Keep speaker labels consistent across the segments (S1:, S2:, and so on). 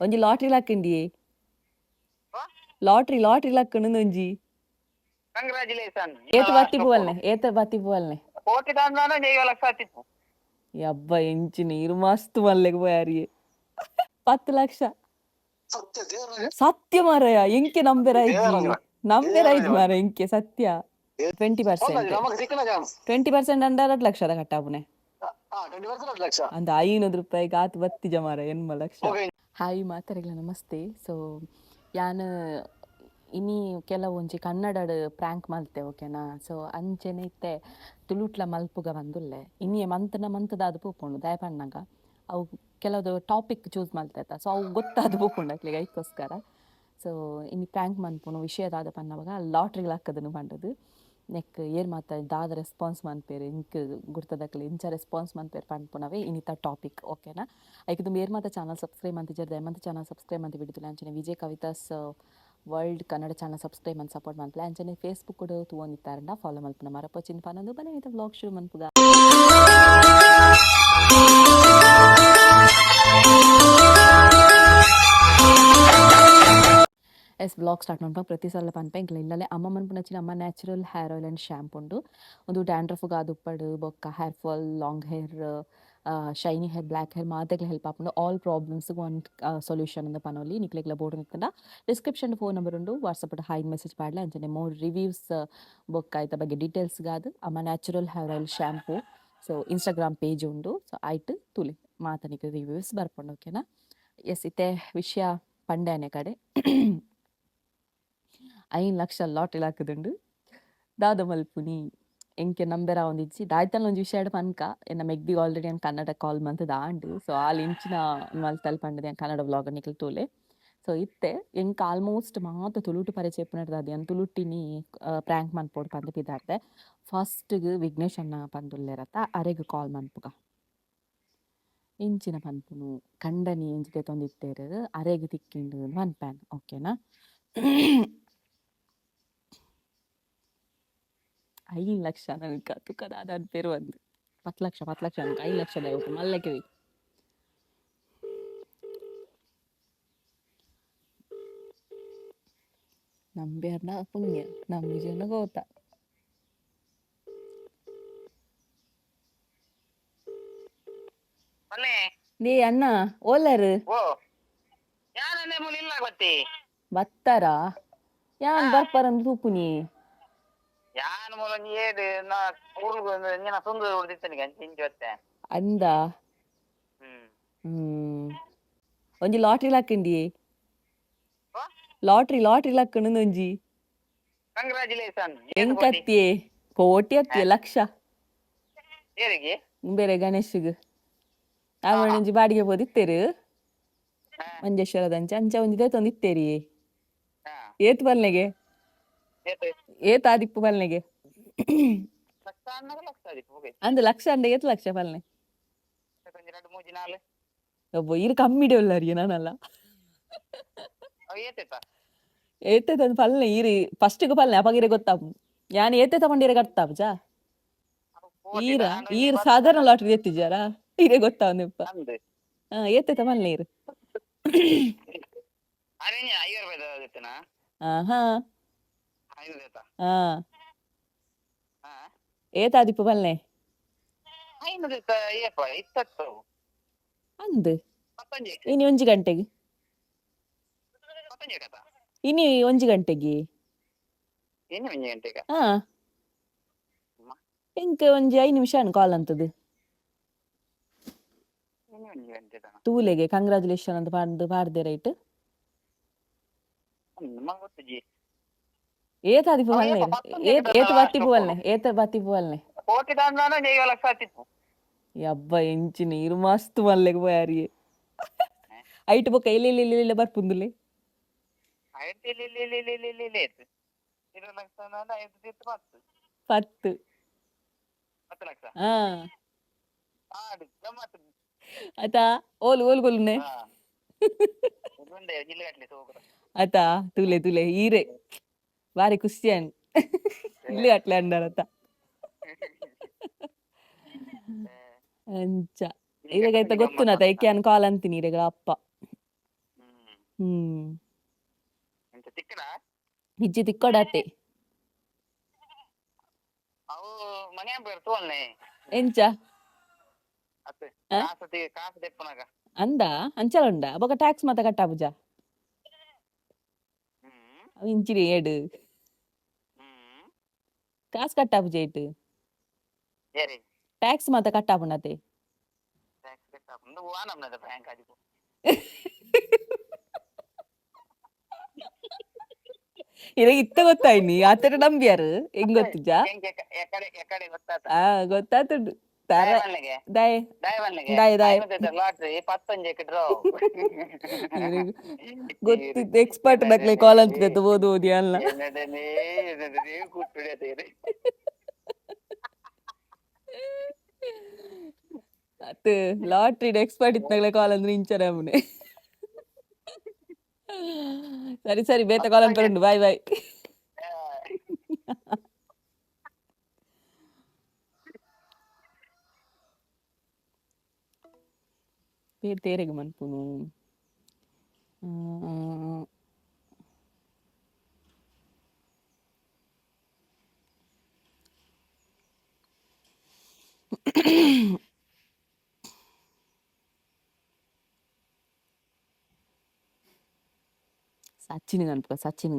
S1: ಒಂಜಿ lottery ಲಾಕ್ಕಂಡಿ lottery ಲಾಕ್ಕುಂಡು ಒಂಜಿ
S2: congratulation
S1: ಏತ ಬತ್ತಿ ಪೋವಲ್ನೆ
S2: ಕೋಟಿ ದಾಂಡಾನ 7 ಲಕ್ಷ ಆತಿತ್ತು.
S1: ಯಬ್ಬ ಎಂಚಿನ ಇರು ಮಸ್ತ್ ಮಲ್ಲೆಗ್ ಪೋಯಾರಿ 10 ಲಕ್ಷ ಸತ್ಯ ಮಾರಾಯ ಎಂಕೆ ನಂಬೆರಾಯ್ಜಿ ಮಾರ ಎಂಕೆ ಸತ್ಯ 20% ಅಂಡರ್ 2 ಲಕ್ಷದ ಕಟ್ಟಾಪುನೆ ಅಂದ 500 ರೂಪಾಯಿಗೆ ಆತು ಬತ್ತಿಜ ಮಾರ ಎನ್ಮ ಲಕ್ಷ. ಹಾಯ್ ಮಾತರೆಗ್ಲ ನಮಸ್ತೆ. ಸೊ ಯಾನ್ ಇನಿ ಕೆಲವೊಂಜಿ ಕನ್ನಡಡ್ ಪ್ರ್ಯಾಂಕ್ ಮಲ್ತೆ ಓಕೆನಾ. ಸೊ ಅಂಚೆನೆ ಇತ್ತೆ ತುಳುಟ್ಲ ಮಲ್ಪುಗ ಬಂದುಲ್ಲೆ ಇನಿಯೆ ಮಂತದಾದ್ ಪೂಪುಂಡು ದಯಪಣ್ಣಗ ಅವು ಕೆಲವು ಟಾಪಿಕ್ ಚೂಸ್ ಮಲ್ತೈತ. ಸೊ ಅವು ಗೊತ್ತಾದ್ ಪೂಪುಂಡು ಅಕ್ಲಿಗೆ ಐಕೋಸ್ಕರ. ಸೊ ಇನಿ ಪ್ರ್ಯಾಂಕ್ ಮನ್ಪುನು ವಿಷಯದಾದ ಪನ್ನವಾಗ ಲಾಟ್ರಿ ಲಾಕ್ಕದನು ಪಂಡದು ನೆಕ್ ಏರ್ ಮಾತ ದಾದ ರೆಸ್ಪಾನ್ಸ್ ಮನ್ಪೇರು ಇಂಕ್ ಗುರ್ತದಕ್ಲೆ ಇಂಚ ರೆಸ್ಪಾನ್ಸ್ ಮನ್ಪೇರು ಪನ್ಪುನವೇ ಇನಿತ ಟಾಪಿಕ್ ಓಕೆನಾ. ಐಕ್ ತುಂಬ ಏರ್ ಮಾತ ಚಾನಲ್ ಸಬ್ಸ್ಕ್ರೈಬ್ ಮಂತಿಜರ್ ದಯಮಂತ ಚಾನಲ್ ಸಬ್ಸ್ಕ್ರೈಬ್ ಮಂತಿ ಬಿಡುದಿಲ್ಲ ಅಂಚನೆ Vijay Kavitha's world Kannada channel subscribe ಮಂತ್ ಸಪೋರ್ಟ್ ಮನ್ಪುಲ ಅಂಚನೆ ಫೇಸ್ಬುಕ್ ಕೂಡ ತೂವೊಂದಿತ್ತಾರಂಡ ಫಾಲೋ ಮಲ್ಪುನ ಮರಪೊಚ್ಚಿನ ಪನ್ನೊಂದು ಬಲೆ ಐತ ವ್ಲಾಗ್ ಶುರು ಮನ್ಪುಗ. ಎಸ್ ಬ್ಲಾಗ್ ಸ್ಟಾರ್ಟ್ ಮಾಡ್ಬೇಕು ಪ್ರತಿ ಸಲ ಪನ್ಪೆ ಇಂಕ್ಲ ಇಲ್ಲೇ ಅಮ್ಮ ಮನ್ಪುನಚ್ಚಿನ ಅಮ್ಮ natural hair oil and shampoo ಉಂಡು ಒಂದು ಡ್ಯಾಂಡ್ರಫ್ಗೆ ಆದುಪ್ಪಡು ಬೊಕ್ಕ hair fall long hair shiny hair black hair ಮಾತೆಗ್ಲ ಹೆಲ್ಪ್ ಆಪುಂಡು ಆಲ್ ಪ್ರಾಬ್ಲಮ್ಸ್ಗೆ ಒಂದು ಸೊಲ್ಯೂಷನ್ ಅಂತ ಪನೋಲಿ ನಿಕ್ಲೆಗ್ಲ ಬೋರ್ಡ್ ನಿಂತ್ಕೊಂಡ ಡಿಸ್ಕ್ರಿಪ್ಷನ್ ಫೋನ್ ನಂಬರ್ ಉಂಡು ವಾಟ್ಸಪ್ ಹಾಯ್ ಮೆಸೇಜ್ ಪಾಡ್ಲೆ ಅಂಚನೆ ಮೋರ್ ರಿವ್ಯೂಸ್ ಬೊಕ್ಕ ಐತ ಬಗ್ಗೆ ಡೀಟೇಲ್ಸ್ಗಾದ ಅಮ್ಮ natural hair oil shampoo. So Instagram page ಉಂಡು. ಸೊ ಆಯ್ತು ತುಲಿ ಮಾತನಿಗೆ ರಿವ್ಯೂಸ್ ಬರ್ಪುಂಡು ಓಕೆನಾ. ಎಸ್ ಇತ್ತೆ ವಿಷಯ ಪಂಡೇನೆ ಕಡೆ 5 ಲಕ್ಷ ಲಾಟ್ರಿ ಲಾಕ್ಕುದುಂಡು ದಾದ ಮಲ್ಪುನಿ ಎಂಕೆ ನಂಬೆರ ಒಂದಿಜ್ಜಿ ದಾಯ್ತಲ್ಲ ಒಂಜಿ ವಿಷಯ ಪನ್ಕ ಎನ್ನ ಮೆಗ್ದಿ ಆಲ್ರೆಡಿ ನಾನು ಕನ್ನಡ ಕಾಲ್ ಮಂತ್ ದಾಂಡು. ಸೊ ಆಲ್ ಇಂಚಿನ ಮಲ್ತಲ್ ಪಂಡದೆ ನಾನು ಕನ್ನಡ ವ್ಲಾಗ್ ನಿಕ್ಲು ತೂಲೆ. ಸೊ ಇತ್ತೆ ಎಂಕ್ ಆಲ್ಮೋಸ್ಟ್ ಮಾತ ತುಳುಟು ಪರಿಚಯ ಪುನಡ್ದು ಅದು ಏನು ತುಳುಟಿನಿ ಪ್ರ್ಯಾಂಕ್ ಮನ್ಪೋಡು ಪಂದು ಪಿದಾಡ್ದೆ. ಫಸ್ಟ್ಗೆ ವಿಘ್ನೇಶ್ ಅನ್ನ ಪಂದುಲ್ಲೆರತ್ತ ಅರೆಗ್ ಕಾಲ್ ಮನ್ಪುಗ ಇಂಚಿನ ಪನ್ಪುನು ಕಂಡನಿ ಎಂಚಿತೆ ತೊಂದಿತ್ತೇರು ಅರೆಗ್ ತಿಕ್ಕಿಂಡು ಮನ್ಪ್ಯಾನ್ ಓಕೆನಾ. 5 ಲಕ್ಷ ನನಗೆ ತುಕದಾದ ಅನ್ಪೇರು ಒಂದು 10 ಲಕ್ಷ ನನಗೆ 5 ಲಕ್ಷ ದಯವಿಟ್ಟು ಮಲ್ಲಕ್ಕೆ ನಂಬೇರ್ನ ಪುಣ್ಯ ನಮ್ಗೆ ಜನ ಗೋತ ನೀ ಅಣ್ಣ ಓಲರು ಬತ್ತಾರ ಯಾನ್ ಬರ್ಪಾರಂದು ತೂಪುನಿ ಅಂದ ಒಂಜಿ ಲಾಟ್ರಿ ಲಾಕ್ಕಂಡಿ ಲಾಟ್ರಿ ಲಾಕ್ಕುಂಡು ಒಂಜಿ
S2: ಕಂಗ್ರಾಚುಲೇಷನ್
S1: ಎಂಕತ್ತಿಯೇ ಕೋಟಿ ಅತ್ತಿಯೇ ಲಕ್ಷ ಬೇರೆ ಗಣೇಶ್ಗೆ ಒಂಜಿ ಬಾಡಿಗೆ ಪೋದಿತ್ತೇರು ಮಂಜೇಶ್ವರದಂಚ ಅಂಚ ಒಂಜಿದೆ ತೊಂದಿತ್ತೇರಿ ಏತ್ ಬಲ್ನೆಗೆ ಏತ್ ಆದಿಪ್ಪು ಬಲ್ನೆಗೆ ಅಂದ್ ಲಕ್ಷ ಅಂಡ ಏತ್ ಲಕ್ಷ ಬಲ್ನೆ ಒಬ್ಬ ಇರು ಕಮ್ಮಿಡೆ ಉಳ್ಳಾರಿಗೆ ನಾನಲ್ಲ ಏತೈತಂದು ಪಲ್ನೆ ಈರಿ ಫಸ್ಟ್ಗೆ ಪಲ್ನೆ ಅಪಗಿರೆ ಗೊತ್ತಾಪು ಯಾನ್ ಏತೆ ತಗೊಂಡಿರೆ ಕಟ್ತಾಪುಜಾ ಈರ್ ಸಾಧಾರಣ ಲಾಟ್ರಿ ಎತ್ತಿಜಾರ ಇರೇ ಗೊತ್ತಾವನೆಪ್ಪ ಏತೈತ ಪಲ್ನೆ ಈರು ಏತಾದಿಪ್ಪು ಪಲ್ನೆ ಅಂದ್ ಇನಿ ಒಂಜಿ ಗಂಟೆಗೆ ಇನಿ ಒಂಜಿ ಗಂಟೆಗೆ ಹಾ ಎಂಕ್ ಒಂಜಿ 5 ನಿಮಿಷ ಕಾಲ್ ಅಂತದು ತೂಲೆಗೆ ಕಂಗ್ರಾಚುಲೇಷನ್ ಅಂತ ಪಾಡ್ದೆ ರೈಟ್ ಏತಾದಿಪ್ಪು ಪಲ್ನೆ ಏತ ಬತ್ತಿ ಪೋವಲ್ನೆ ಯಬ್ಬ ಎಂಚಿನ ಇರು ಮಸ್ತ್ ಮಲ್ಲೆಗ್ ಪೋಯಾರಿ ಐಟ್ ಬೊಕ್ಕ ಇಲ್ಲಿ ಬರ್ಪುಂದುಲೆ 10 ಆತಾ ಓಲ್ ಗೊಲ್ನೆ ಆತಾ ತುಲೆ ಈರೆ ಬಾರಿ ಖುಷಿಯನ್ ಇಲ್ಲಿ ಅಟ್ಲೆ ಅಂಡಾರತ್ತ ಅಂಚ ಇರೆಗೈತ ಗೊತ್ತುನತ ಏಕೆ ಅನ್ ಕಾಲ್ ಅಂತೀನಿ ಇರೆಗ ಅಪ್ಪ
S2: ಎಂತ ತಿಕ್ಕಡ
S1: ಇಜ್ಜಿ ತಿಕ್ಕೊಡತ್ತೆ
S2: ಅವು ಮನೆ ಬರ್ತು ಅಲ್ಲೇ
S1: ಎಂಚ
S2: ಅತ್ತೆ
S1: ಆ?
S2: ಕಾಸು ತೆಪ್ಪನಾಗ
S1: ಅಂದ ಅಂಚಲ ಉಂಡ ಬೊಕ ಟ್ಯಾಕ್ಸ್ ಮಾತ ಕಟ್ಟಾಪುಜ
S2: ಹ್ಮ್
S1: ಅವು ಇಂಚಿರಿ ಏಡು
S2: ಹ್ಮ್
S1: ಕಾಸು ಕಟ್ಟಾಪುಜ ಇಟ್ಟು
S2: ಏರಿ
S1: ಟ್ಯಾಕ್ಸ್ ಮಾತ ಕಟ್ಟಾಪುಣತೆ
S2: ಟ್ಯಾಕ್ಸ್ ಕಟ್ಟಾಪುಂದು ವಾನಮ್ನದ ಬ್ಯಾಂಕ್ ಆದಿಪು
S1: ಇರಗ ಇತ್ತ ಗೊತ್ತಾಯ್ನಿ ಆತರ ನಂಬ್ಯಾರು ಹೆಂಗ್ ಗೊತ್ತುಜ
S2: ಹೆಂಗೆ ಎಕಡೆ ಗೊತ್ತಾತ
S1: ಗೊತ್ತಾತುಂಡು ತರ
S2: ದಯವನ್ನಿಗೆ
S1: ದಾಯ್
S2: ದಯವನ್ನಿಗೆ
S1: ದಾಯ್ ದಾಯ್
S2: ಲಾಟ್ರಿ 15 ಡ್ರಾ
S1: ಗೊತ್ತಿತ್ತು ಎಕ್ಸ್ಪರ್ಟ್ ನಕ್ಲೆ ಕಾಲ್ ಅಂತಿದ್ದು ಓದು ಓದಿ ಅಲ್ಲ
S2: ಏನದನೇ ಕೂತ್ಬಿಡತೇರಿ
S1: ಅತ್ ಲಾಟ್ರಿ ಎಕ್ಸ್ಪರ್ಟ್ ಇತ್ತನಗ್ಲೆ ಕಾಲ್ ಅಂದ್ರೆ ಇಂಚರ ಮುನೆ ಸರಿ ಸರಿ ಬೇತ ಕಾಲ್ ಅಂತ ಬಾಯ್ ಬಾಯ್ పేరు తేరేగ మన్పును సచిన్ కనుక సచిన్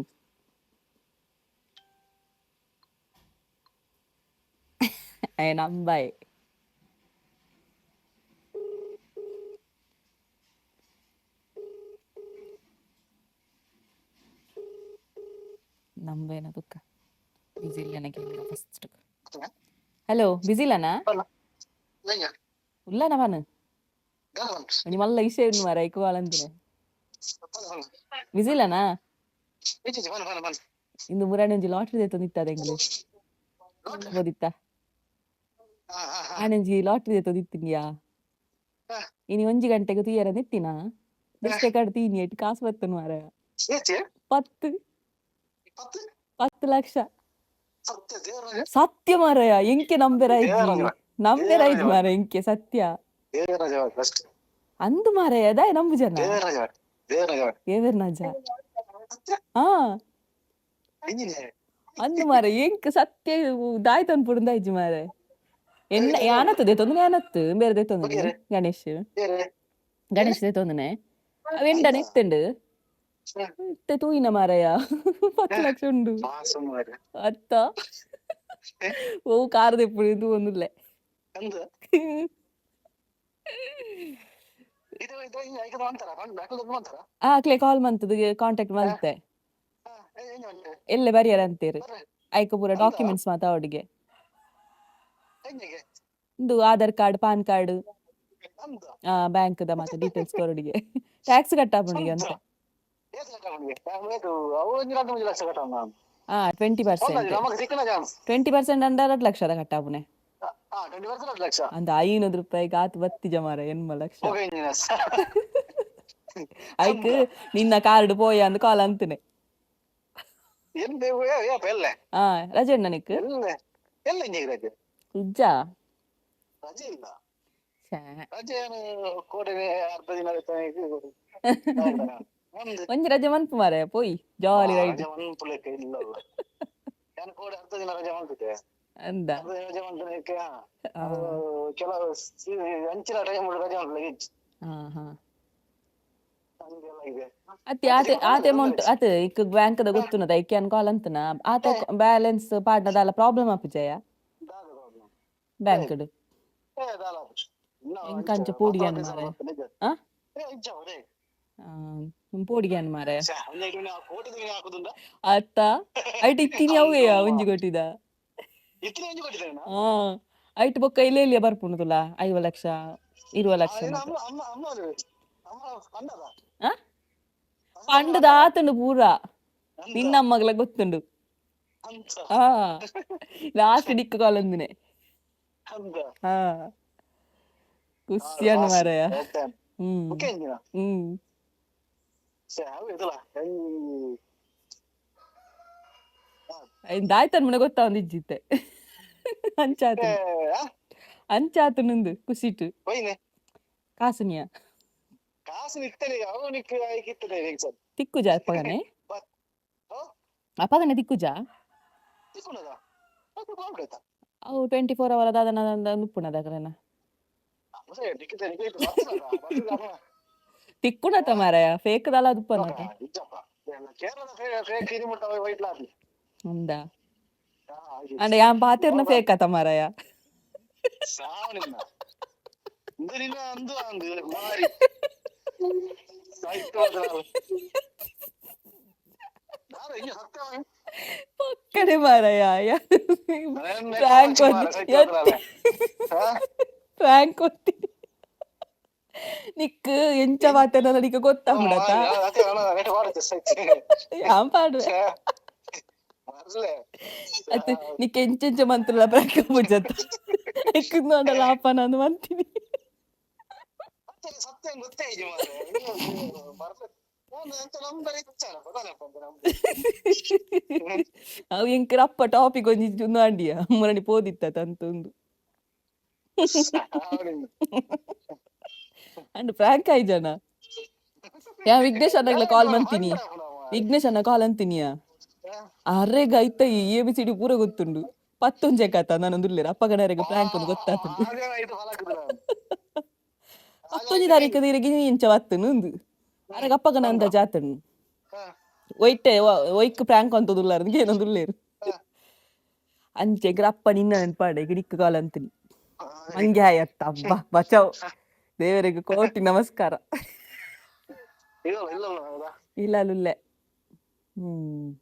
S1: ఆయన అబ్బాయి ನಂಬೇನ ದುಃಖ ಬಿಸಿ ಇಲ್ಲ ನನಗೆ ಫಸ್ಟ್ ಹಲೋ ಬಿಸಿ ಇಲ್ಲನಾ ಉಲ್ಲನ ಪನ್ ನೀ ಮಲ್ಲ ಇಸೆ ಮಾರ ಇಕ್ಕುವಾಳಂದ್ರೆ ಬಿಸಿ ಇಲ್ಲನಾ ಇಂದು ಮುರಾಣಿ ಒಂಜಿ ಲಾಟ್ರಿ ದೇತ ನಿತ್ತದ ಎಂಗ್ಲು ಬೋದಿತ್ತ ಆನಂಜಿ ಲಾಟ್ರಿ ದೇತ ನಿತ್ತಿನ್ಯಾ ಇನಿ 1 ಗಂಟೆಗೆ ತೂಯರ ನಿತ್ತಿನ ಬೆಸ್ಟೆ ಕಡ್ ತೀನಿ ಎಟ್ ಕಾಸು ಬತ್ತನು ಮಾರ 10 ಲಕ್ಷ ಸತ್ಯ ಮಾರಾಯ ಎಂಕೆ ನಂಬೆರಾಯ್ಜಿ ಮಾರ ಎಂಕೆ ಸತ್ಯ ಅಂದು ಮಾರಾಯ ದಾಯ ನಂಬು ಜನ ಏವೇರ್ ನಜ ಹಾ ಅಂದು ಮಾರ ಎಂಕ್ ಸತ್ಯ ದಾಯ್ತನ್ ಪುಡ್ದಾಯ್ಜಿ ಮಾರ ಎನ್ನ ಯಾನತ್ತು ದೇತೊಂದು ಯಾನತ್ತು ಬೇರೆ ದೇತೊಂದು ಗಣೇಶ್ ದೇತೊಂದನೆ ಅವೆಂಡನೆ ಇತ್ತಂಡು ಇತ್ತೆ ತೂಯಿನ ಮಾರಾಯ 10 ಲಕ್ಷ ಉಂಡು ಅತ್ತ ಓ ಕಾರ್ ದೆಪ್ಪುಡು ಇದು ಒಂದುಲ್ಲೆ ಆಕ್ಲೆ ಕಾಲ್ ಮಂತದ ಕಾಂಟ್ಯಾಕ್ಟ್ ಮಲ್ತೆ ಎಲ್ಲೆ ಬರಿಯರ ಅಂತೀರಿ ಐಕ ಪೂರ ಡಾಕ್ಯುಮೆಂಟ್ಸ್ ಮಾತ ಅವಡಿಗೆ ಇಂದು Aadhaar card PAN card bank ದ ಮಾತ ಡೀಟೇಲ್ಸ್ ಕೊರಡಿಗೆ ಟ್ಯಾಕ್ಸ್ ಕಟ್ಟಾಪುಣಿಗೆ ಅಂತ 20% ಅಂಡರ್ 2 ಲಕ್ಷದ ಕಟ್ಟಾಪುನೆ ಅಂದ 500 ರೂಪಾಯಿಗೆ ಆತು ಬತ್ತಿಜ ಮಾರ ಎನ್ಮ ಲಕ್ಷ ಐಕ್ ನಿನ್ನ ಕಾರ್ಡ್ ಪೋಯ ಅಂದ್ ಕಾಲ್ ಅಂತನೆ ರಜೆ ಉಂಡ ನಿಕ್ ಇಜ್ಜ ಒಂಜಿ ರಜೆ ಮನ್ಪು ಮಾರ ಪೋಯಿ ಜಾಲಿ ರೈಡ್ ಅಂದ ಅತಿ ಆತ ಅಮೌಂಟ್ ಅತ ಇಕ್ ಬ್ಯಾಂಕ್ ದ ಗೊತ್ತುನದ ಐಕೆ ಅನ್ ಕಾಲ್ ಅಂತನ ಆತ ಬ್ಯಾಲೆನ್ಸ್ ಪಾಡ್ನದಾಲ ಪ್ರಾಬ್ಲಮ್ ಆಪುಜಯ ಬ್ಯಾಂಕ್ ಡು ಇಂಕಂಚ ಪೋಡಿಯನ್ ಮಾರೆ ಪೋಡಿಯನ್ ಮಾರೆ ಅತ್ತ ಐಟ್ ಇತ್ತಿನಿ ಅವೇ ಒಂಜಿ ಕೊಟ್ಟಿದ ಐಟ್ ಬೊಕ್ಕ ಇಲ್ಲೆಲ್ಲಿಯ ಬರ್ಪುಂಡು ತುಲ 5 ಲಕ್ಷ 20 ಲಕ್ಷ ಪಂಡದ ಆತುಂಡು ಪೂರ ನಿನ್ನಮ್ಮಗ್ಲ ಗೊತ್ತುಂಡು ಲಾಸ್ಟ್ ಡಿಕ್ಕ ಕಾಲೊಂದಿನೆ ಖುಷಿಯನ್ ಮಾರಾಯ ದಾಯ್ತನ್ ಮುನೆ ಗೊತ್ತಾ ಒಂದ್ ಇಜ್ಜಿತ್ತೆ ಅಂಚಾತು ನಿಂದು ಖುಷಿಟ್ಟು ಕಾಸುನಿಯ ತಿಕ್ಕುಜಾ ಅಪ್ಪಗನೆ ಅಪ್ಪಗನೆ ತಿಕ್ಕುಜಾ ಅವು 24 ಅವರ್ ಅದಾದ ಉಪ್ಪುಣದ ಕರೆನ ತಿಕ್ಕುಣತ ಮಾರಾಯ ಫೇಕ್ ದಲ್ಲ ದುಪ್ಪನತ ఉందా అంటే యాం పాతిర్న ఫేక్ అత మారాయ ఒక్కడే మారాయ ರ್ಯಾಂಕ್ ಒತ್ತಿ ನಿಕ್ ಎಂಚ ಮಾತೇನ ನಿಕ್ ಗೊತ್ತಾಗ್ಬಿಡತ್ತ ಯಾಂ ಪಾಡ್ರೆ ಅತ್ತೆ ನಿಕ್ ಎಂಚೆಂಚ ಮಂತ್ರಲ ಪ್ರಾಂಕ್ ಮುಜತ್ತ ನಿಕ್ ನೋಡಲ್ಲ ಅಪ್ಪ ನಾನು ಅಂತೀನಿ ಅವು ಎಂಕರಪ್ಪ ಟಾಪಿಕ್ ಒಂಜಿ ನಾಂಡಿಯ ಮುರಣಿ ಪೋದಿತ್ತ ತಂತೊಂದು ಅಂಡ್ ಫ್ರಾಂಕ್ ಆಯ್ ಜನ ಯಾ ವಿಘ್ನೇಶ್ ಅಣ್ಣಗ್ಲ ಕಾಲ್ ಮಂತೀನಿ ವಿಘ್ನೇಶ್ ಅಣ್ಣ ಕಾಲ್ ಅಂತೀನಿಯಾ ಅರೆಗ ಐತ ABCD ಪೂರ ಗೊತ್ತುಂಡು ಪತ್ತೊಂಜೆ ಕಥ ನಾನೊಂದುಲ್ಲೇರ ಅಪ್ಪಗನರೆಗ ಫ್ರಾಂಕ್ ಒಂದು ಗೊತ್ತಾತುಂಡು 19 ತಾರೀಕು ದಿರಗಿ ಇಂಚ ವತ್ತನು ಉಂದು ಅರೆಗ ಅಪ್ಪಗನ ಅಂದ ಜಾತನು ಒಯ್ಟೆ ಒಯ್ಕ್ ಪ್ರಾಂಕ್ ಅಂತದುಲ್ಲಾರ ಏನೊಂದುಲ್ಲೇರು ಅಂಚೆಗ್ರ ಅಪ್ಪ ನಿನ್ನ ನೆನ್ಪಾಡೆ ಗಿಡಿಕ್ ಕಾಲ್ ಅಂತೀನಿ ಮಂಗೆ ಆಯತ್ತ ಅಬ್ಬಾ ಬಚಾವ್ ದೇವರಿಗೆ ಕೋಟಿ ನಮಸ್ಕಾರ ಇಲ್ಲ ಲುಲ್ಲೆ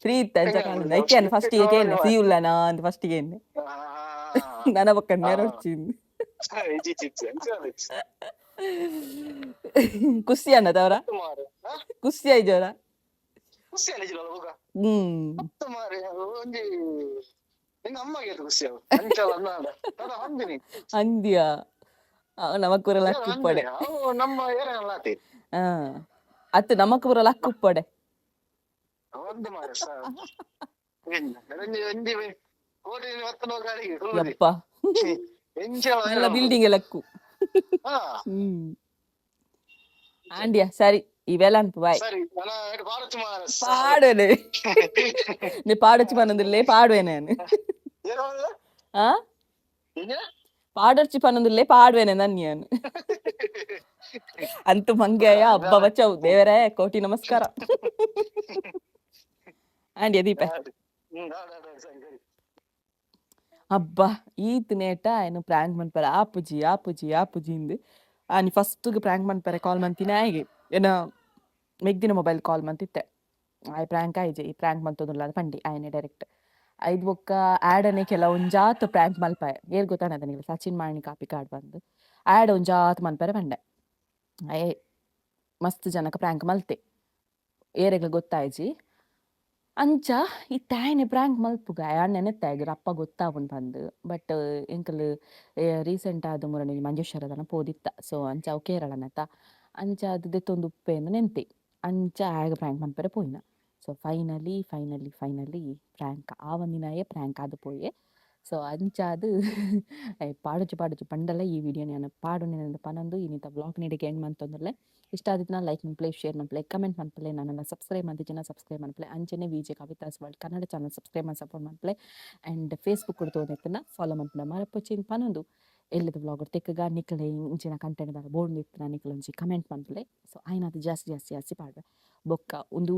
S1: ಫ್ರೀ ಇತ್ತ ಅಂಚ ಕಾಲ ಐಕೆ ಫಸ್ಟ್ ಗೆ ಕೇಳಿ ಫ್ರೀ ಉಲ್ಲನಾ ಅಂತ ಫಸ್ಟ್ ಗೆ ನನ್ನ ಪಕ್ಕ ನೇರ వచ్చింది ಖುಷಿ ಅನ್ನದವರ ಖುಷಿ ಆಯ್ಜವರ ಅಂದ್ಯಾ ನಮಕ್ ಪೂರ ಲಕ್ ಉಪ್ಪಡೆ ಅತ್ತು ನಮಕ್ ಪೂರ ಲಕ್ ಉಪ್ಪಡೆ ಯಪ್ಪ ಎಲ್ಲ ಬಿಲ್ಡಿಂಗ್ ಲಕ್ಕು ಆಂಡಿಯಾ ಸರಿ ಇವೆಲ್ಲ ಅನ್ಪು ಬಾಯ್ ಪಾಡನೆ ನೀ ಪಾಡೊಚ್ಚಿ ಪನ್ನೊಂದುಲ್ಲೆ ಪಾಡುವೆನೆ ಪಾಡೊಚ್ಚಿ ಪನ್ನೊಂದುಲ್ಲೆ ಪಾಡುವೆನೆ ನನ್ನಿಯನು ಅಂತೂ ಮಂಗ್ಯಾಯ ಹಬ್ಬ ಬಚ್ಚವು ದೇವರೇ ಕೋಟಿ ನಮಸ್ಕಾರ ಆಂಡಿಯಾ ದೀಪ ಅಬ್ಬಾ ಈತ್ ನೇಟ ಏನು ಪ್ರಾಂಕ್ ಮನ್ಪರೆ ಆಪುಜಿ ಇಂದು ಆನಿ ಫಸ್ಟ್ ಪ್ರಾಂಕ್ ಮನ್ಪರೆ ಕಾಲ್ ಮಂತಿನ ಆಯ್ಗೆ ಏನ ಮೆಗ್ದಿನ ಮೊಬೈಲ್ ಕಾಲ್ ಮಂತಿತ್ತೆ ಆಯ್ ಪ್ರಾಂಕ್ ಆಯ್ಜೆ ಈ ಪ್ರಾಂಕ್ ಮಂತೊಂದುಲ್ಲ ಪಂಡಿ ಆಯ್ನೆ ಡೈರೆಕ್ಟ್ ಐದು ಬೊಕ್ಕ ಆ್ಯಡನೆ ಕೆಲ ಒಂಜಾತ್ ಪ್ರಾಂಕ್ ಮಲ್ಪಾಯ ಏರ್ ಗೊತ್ತಾನದ ನೀವು ಸಚಿನ್ ಮಾಣಿ ಕಾಪಿ ಕಾರ್ಡ್ ಬಂದು ಆ್ಯಡ್ ಒಂಜಾತ್ ಮನ್ಪರೆ ಪಂಡೆ ಅಯ್ಯೇ ಮಸ್ತ್ ಜನಕ ಪ್ರಾಂಕ್ ಮಲ್ತೆ ಏರೆಗ್ಲ ಗೊತ್ತಾಯ್ಜಿ ಅಂಚ ಇತ್ತಾಯ್ನೆ ಪ್ರಾಂಕ್ ಮಲ್ಪುಗ ನೆನೆತ್ತಾಯ್ಗ್ರ ಅಪ್ಪ ಗೊತ್ತಾವನ್ ಬಂದು ಬಟ್ ಎಂಕಲ್ ರೀಸೆಂಟ್ ಆದ ಮುರಣಿ ಮಂಜೇಶ್ವರದನ ಪೋದಿತ್ತ ಸೊ ಅಂಚ ಅವು ಕೇರಳನತ ಅಂಚ ಅದು ದೆತ್ತೊಂದು ಉಪ್ಪೇನು ನೆಂತೆ ಅಂಚ ಆಗ ಪ್ರಾಂಕ್ ಮನ್ಪರೆ ಪೋಯಿನ ಸೊ ಫೈನಲಿ ಪ್ರಾಂಕ್ ಆ ಒಂದಿನಾಯೇ ಪ್ರಾಂಕ್ ಆದು ಪೋಯೆ ಸೊ ಅಂಚ ಅದು ಪಾಡುಚು ಪಂಡಲ್ಲ ಈ ವಿಡಿಯೋ ನಾನು ಪಾಡು ನೆನದು ಪನೊಂದು ಇನ್ನಿತ ಬ್ಲಾಗ್ ನೀಡಿಗೆ ಎಂಡ್ ಮಂತೊಂದುಲ್ಲೆ ಇಷ್ಟ ಆದಿತ್ತು ಲೈಕ್ ಮನ್ಪ್ಲೆ ಶೇರ್ ಮನ್ಪ್ಲೆ ಕಮೆಂಟ್ ಮನ್ಪ್ಲೆ ನನ್ನನ್ನು ಸಬ್ಸ್ಕ್ರೈಬ್ ಮಾಡ್ತಿನ ಸಬ್ಸ್ಕ್ರೈಬ್ ಮನ್ಪ್ಲೆ ಅಂಚನೆ VJ Kavitha's world Kannada channel subscribe ಮಾಡಿ ಸಪೋರ್ಟ್ ಮನ್ಪ್ಲೆ ಆ್ಯಂಡ್ ಫೇಸ್ಬುಕ್ ಕೊಡ್ತು ಹೋಗ್ತಿನ ಫಾಲೋ ಮನ್ಪುನ ಮರಪೊಚ್ಚಿನ ಪನೊಂದು ಎಲ್ಲದ ಬ್ಲಾಗರ್ ತೆಕ್ಕಗ ನಿಕ್ಕಲೆ ಇಂಚಿನ ಕಂಟೆಂಟ್ ದಾಗ ಬೋರ್ಡ್ ನಿತ್ತಿನ ನಿಕ್ಕಲ ಒಂಜಿ ಕಮೆಂಟ್ ಮನ್ಪ್ಲೆ ಸೊ ಆಯ್ನದು ಜಾಸ್ತಿ ಪಾಡ್ವೆ ಬೊಕ್ಕ ಒಂದು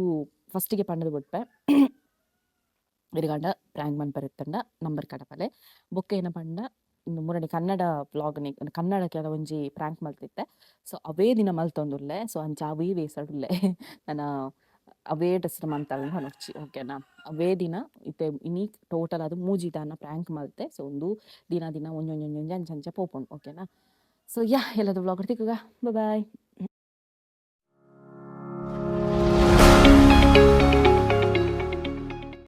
S1: ಫಸ್ಟಿಗೆ ಪಂಡದು ಬಿಟ್ಪೆ ಇರುಗಂಡ ಪ್ರಾಂಕ್ ಮನ್ಪರೆತ್ತಂಡ ನಂಬರ್ ಕಡಪಲೆ ಬೊಕ್ಕ ಏನ ಪಂಡ ಇನ್ನು ಮುರಣಿ ಕನ್ನಡ ಬ್ಲಾಗ್ನಿ ಕನ್ನಡಕ್ಕೆ ಅದ ಒಂಜಿ ಪ್ರಾಂಕ್ ಮಲ್ತಿತ್ತೆ ಸೊ ಅವೇ ದಿನ ಮಲ್ತೊಂದುಲ್ಲೆ ಸೊ ಅಂಚ ಅವೇ ವೇಸಡುಲ್ಲೆ ನಾನು ಅವೇ ಡ್ರೆಸ್ ಮಂತಲ್ ಹೊನೊಚ್ಚಿ ಓಕೆನಾ ಅವೇ ದಿನ ಇತ್ತೆ ಇನಿ ಟೋಟಲ್ ಅದು ಮೂಜಿದಾನ ಪ್ರಾಂಕ್ ಮಲ್ತೆ ಸೊ ಒಂದು ದಿನ ಒಂಜೊಂಜೊಂಜೊಂಜಿ ಅಂಚ ಪೋಪುಂಡು ಓಕೆನಾ ಸೊ ಎಲ್ಲದು ಬ್ಲಾಗ್ ತಿಕ್ಕುಗ ಬಾಯ್